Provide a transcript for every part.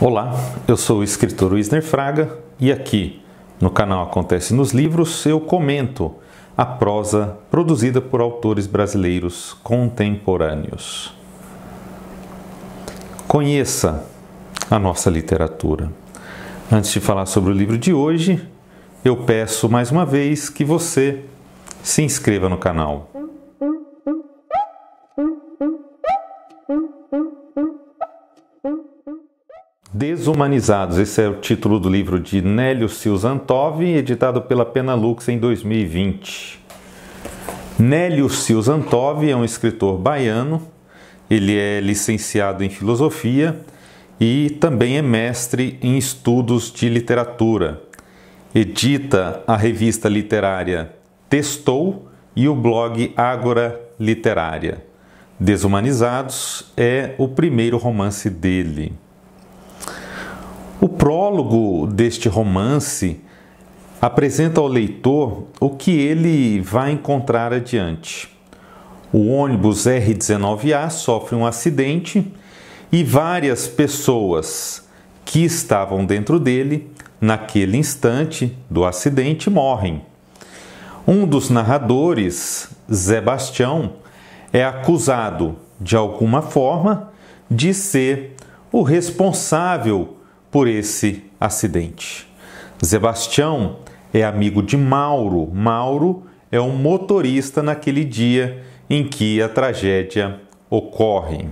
Olá, eu sou o escritor Wisner Fraga e aqui no canal Acontece nos Livros eu comento a prosa produzida por autores brasileiros contemporâneos. Conheça a nossa literatura. Antes de falar sobre o livro de hoje, eu peço mais uma vez que você se inscreva no canal. Desumanizados, esse é o título do livro de Nélio Silzantov, editado pela Penalux em 2020. Nélio Silzantov é um escritor baiano, ele é licenciado em filosofia e também é mestre em estudos de literatura. Edita a revista literária Testou e o blog Ágora Literária. Desumanizados é o primeiro romance dele. O prólogo deste romance apresenta ao leitor o que ele vai encontrar adiante. O ônibus R19A sofre um acidente e várias pessoas que estavam dentro dele, naquele instante do acidente, morrem. Um dos narradores, Zé Bastião, é acusado, de alguma forma, de ser o responsável por esse acidente. Sebastião é amigo de Mauro. Mauro é um motorista naquele dia em que a tragédia ocorre.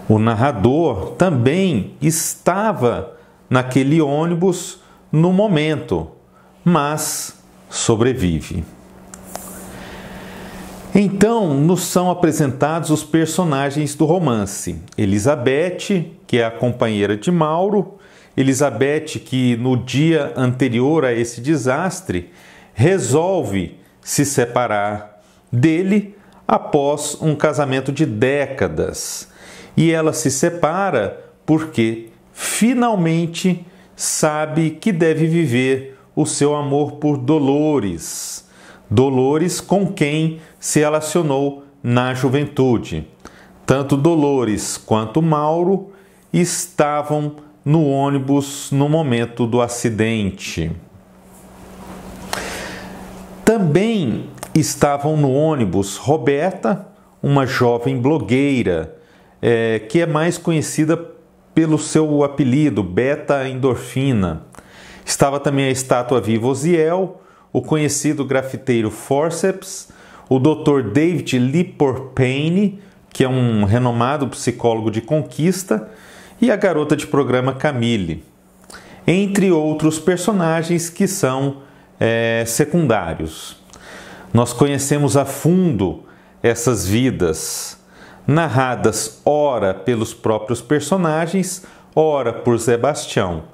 O narrador também estava naquele ônibus no momento, mas sobrevive. Então, nos são apresentados os personagens do romance. Elizabeth, que é a companheira de Mauro. Elizabeth, que no dia anterior a esse desastre, resolve se separar dele após um casamento de décadas. E ela se separa porque finalmente sabe que deve viver o seu amor por Dolores. Dolores com quem se relacionou na juventude. Tanto Dolores quanto Mauro estavam no ônibus no momento do acidente. Também estavam no ônibus Roberta, uma jovem blogueira, que é mais conhecida pelo seu apelido, Beta Endorfina. Estava também a estátua viva Osiel, o conhecido grafiteiro Forceps, o Dr. David Liporpaine, que é um renomado psicólogo de conquista, e a garota de programa Camille, entre outros personagens que são secundários. Nós conhecemos a fundo essas vidas, narradas ora pelos próprios personagens, ora por Sebastião.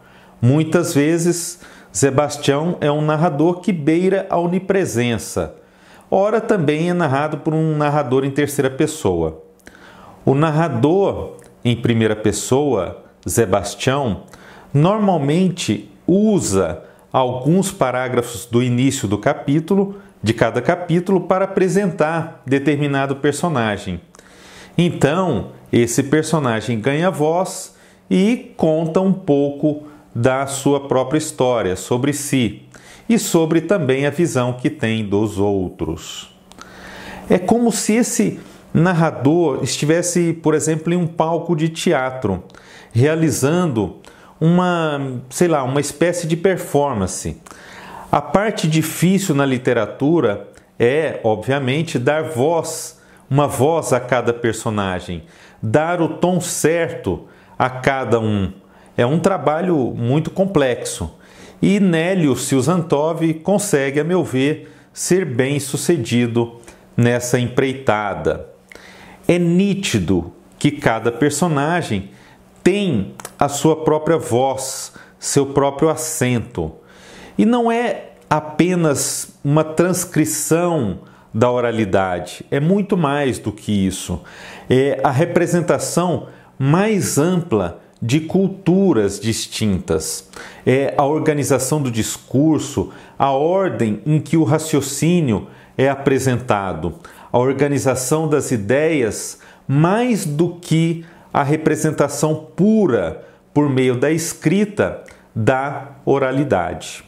Muitas vezes, Sebastião é um narrador que beira a onipresença, ora também é narrado por um narrador em terceira pessoa. O narrador em primeira pessoa, Sebastião, normalmente usa alguns parágrafos do início do capítulo, de cada capítulo, para apresentar determinado personagem. Então, esse personagem ganha voz e conta um pouco da sua própria história, sobre si, e sobre também a visão que tem dos outros. É como se esse narrador estivesse, por exemplo, em um palco de teatro, realizando uma espécie de performance. A parte difícil na literatura é, obviamente, dar voz, uma voz a cada personagem, dar o tom certo a cada um. É um trabalho muito complexo e Nélio Silzantov consegue, a meu ver, ser bem sucedido nessa empreitada. É nítido que cada personagem tem a sua própria voz, seu próprio acento. E não é apenas uma transcrição da oralidade, é muito mais do que isso. É a representação mais ampla de culturas distintas. É a organização do discurso, a ordem em que o raciocínio é apresentado, a organização das ideias, mais do que a representação pura por meio da escrita, da oralidade.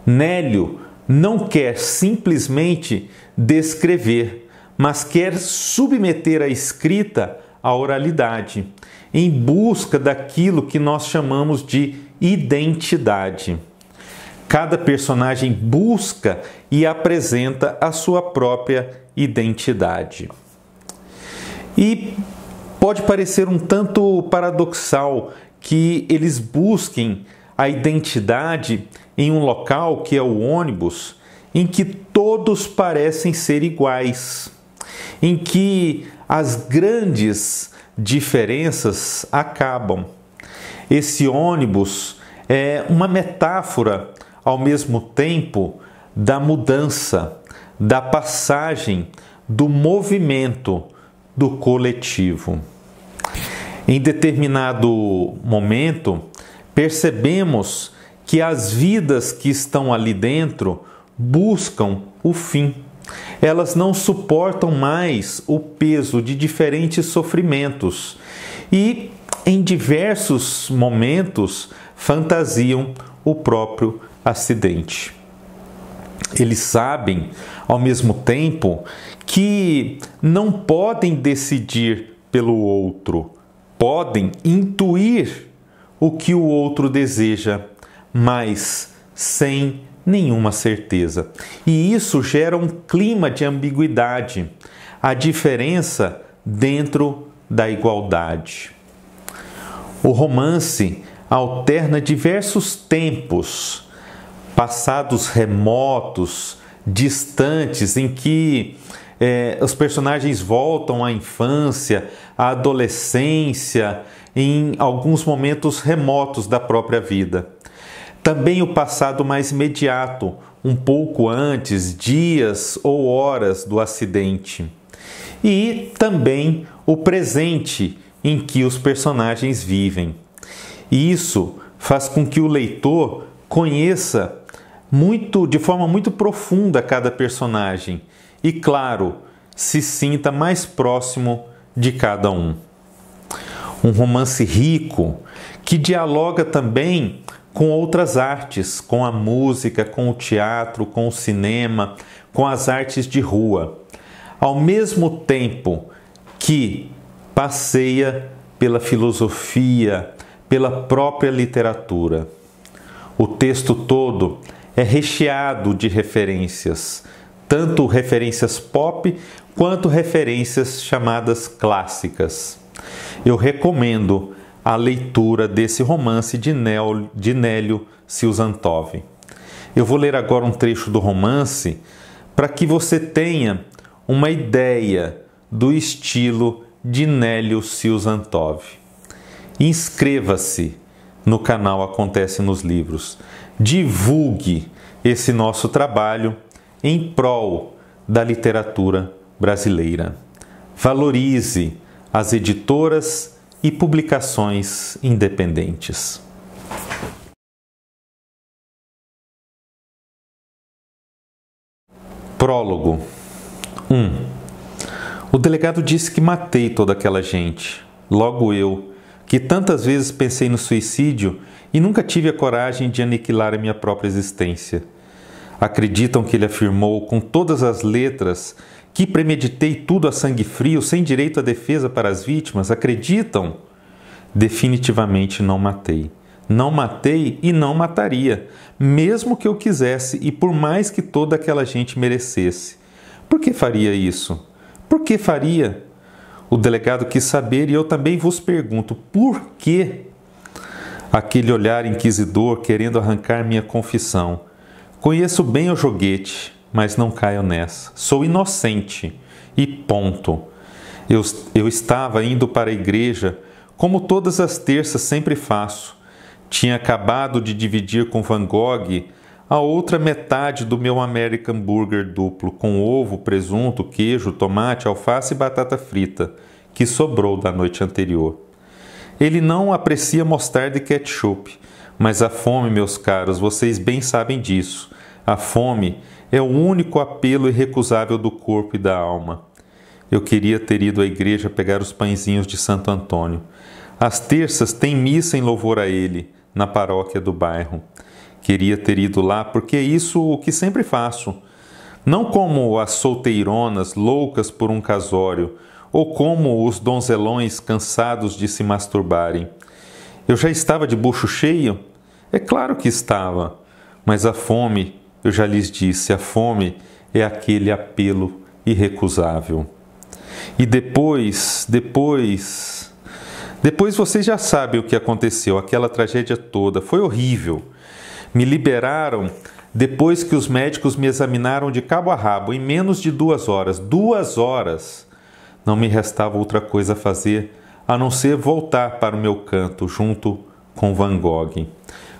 Nélio não quer simplesmente descrever, mas quer submeter a escrita à oralidade, em busca daquilo que nós chamamos de identidade. Cada personagem busca e apresenta a sua própria identidade. E pode parecer um tanto paradoxal que eles busquem a identidade em um local que é o ônibus, em que todos parecem ser iguais, em que as grandes diferenças acabam. Esse ônibus é uma metáfora, ao mesmo tempo, da mudança, da passagem, do movimento, do coletivo. Em determinado momento, percebemos que as vidas que estão ali dentro buscam o fim. Elas não suportam mais o peso de diferentes sofrimentos e, em diversos momentos, fantasiam o próprio acidente. Eles sabem, ao mesmo tempo, que não podem decidir pelo outro, podem intuir o que o outro deseja, mas sem nenhuma certeza. E isso gera um clima de ambiguidade, a diferença dentro da igualdade. O romance alterna diversos tempos, passados remotos, distantes, em que os personagens voltam à infância, à adolescência, em alguns momentos remotos da própria vida. Também o passado mais imediato, um pouco antes, dias ou horas do acidente. E também o presente em que os personagens vivem. Isso faz com que o leitor conheça de forma muito profunda cada personagem e, claro, se sinta mais próximo de cada um. Um romance rico que dialoga também com outras artes, com a música, com o teatro, com o cinema, com as artes de rua, ao mesmo tempo que passeia pela filosofia, pela própria literatura. O texto todo é recheado de referências, tanto referências pop quanto referências chamadas clássicas. Eu recomendo a leitura desse romance de Nélio Silzantov. Eu vou ler agora um trecho do romance para que você tenha uma ideia do estilo de Nélio Silzantov. Inscreva-se no canal Acontece nos Livros. Divulgue esse nosso trabalho em prol da literatura brasileira. Valorize as editoras e publicações independentes. Prólogo 1. O delegado disse que matei toda aquela gente. Logo eu, que tantas vezes pensei no suicídio e nunca tive a coragem de aniquilar a minha própria existência. Acreditam que ele afirmou com todas as letras que premeditei tudo a sangue frio, sem direito à defesa para as vítimas? Acreditam? Definitivamente não matei. Não matei e não mataria, mesmo que eu quisesse e por mais que toda aquela gente merecesse. Por que faria isso? Por que faria? O delegado quis saber e eu também vos pergunto, por quê? Aquele olhar inquisidor querendo arrancar minha confissão. Conheço bem o joguete, mas não caio nessa. Sou inocente e ponto. Eu estava indo para a igreja, como todas as terças sempre faço. Tinha acabado de dividir com Van Gogh a outra metade do meu American Burger duplo, com ovo, presunto, queijo, tomate, alface e batata frita, que sobrou da noite anterior. Ele não aprecia mostarda e ketchup, mas a fome, meus caros, vocês bem sabem disso. A fome é o único apelo irrecusável do corpo e da alma. Eu queria ter ido à igreja pegar os pãezinhos de Santo Antônio. Às terças tem missa em louvor a ele, na paróquia do bairro. Queria ter ido lá porque é isso o que sempre faço. Não como as solteironas loucas por um casório, ou como os donzelões cansados de se masturbarem. Eu já estava de bucho cheio? É claro que estava, mas a fome, eu já lhes disse, a fome é aquele apelo irrecusável. E depois vocês já sabem o que aconteceu, aquela tragédia toda, foi horrível. Me liberaram depois que os médicos me examinaram de cabo a rabo, em menos de 2 horas. 2 horas! Não me restava outra coisa a fazer, a não ser voltar para o meu canto, junto com Van Gogh.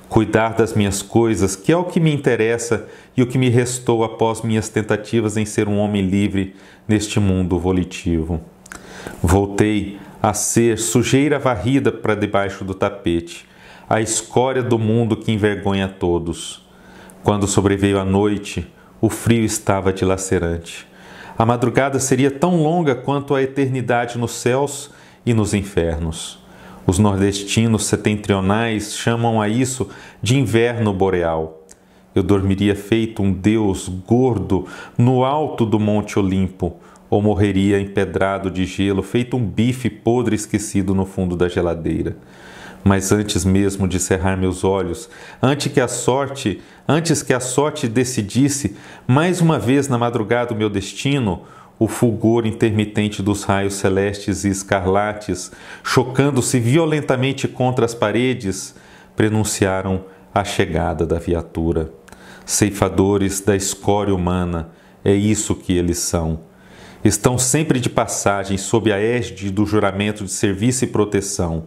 Cuidar das minhas coisas, que é o que me interessa e o que me restou após minhas tentativas em ser um homem livre neste mundo volitivo. Voltei a ser sujeira varrida para debaixo do tapete, a escória do mundo que envergonha todos. Quando sobreveio a noite, o frio estava dilacerante. A madrugada seria tão longa quanto a eternidade nos céus e nos infernos. Os nordestinos setentrionais chamam a isso de inverno boreal. Eu dormiria feito um deus gordo no alto do Monte Olimpo, ou morreria empedrado de gelo, feito um bife podre esquecido no fundo da geladeira. Mas antes mesmo de cerrar meus olhos, antes que a sorte decidisse mais uma vez na madrugada o meu destino, o fulgor intermitente dos raios celestes e escarlates, chocando-se violentamente contra as paredes, prenunciaram a chegada da viatura. Ceifadores da escória humana, é isso que eles são. Estão sempre de passagem sob a égide do juramento de serviço e proteção,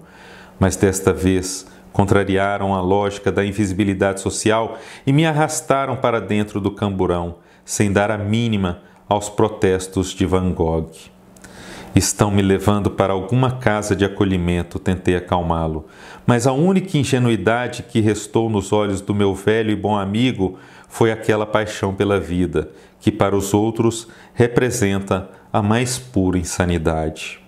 mas desta vez contrariaram a lógica da invisibilidade social e me arrastaram para dentro do camburão, sem dar a mínima aos protestos de Van Gogh. Estão me levando para alguma casa de acolhimento, tentei acalmá-lo, mas a única ingenuidade que restou nos olhos do meu velho e bom amigo foi aquela paixão pela vida, que para os outros representa a mais pura insanidade.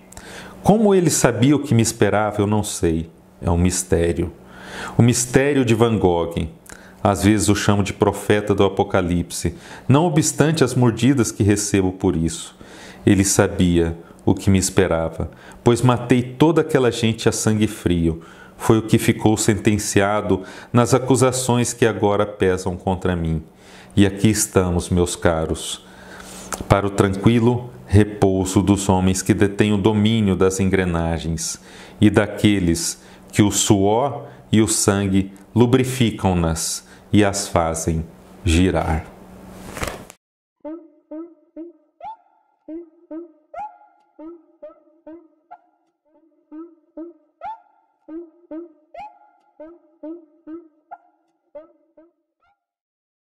Como ele sabia o que me esperava, eu não sei. É um mistério. O mistério de Van Gogh. Às vezes o chamo de profeta do Apocalipse, não obstante as mordidas que recebo por isso. Ele sabia o que me esperava, pois matei toda aquela gente a sangue frio. Foi o que ficou sentenciado nas acusações que agora pesam contra mim. E aqui estamos, meus caros, para o tranquilo repouso dos homens que detêm o domínio das engrenagens e daqueles que o suor e o sangue lubrificam-nas e as fazem girar.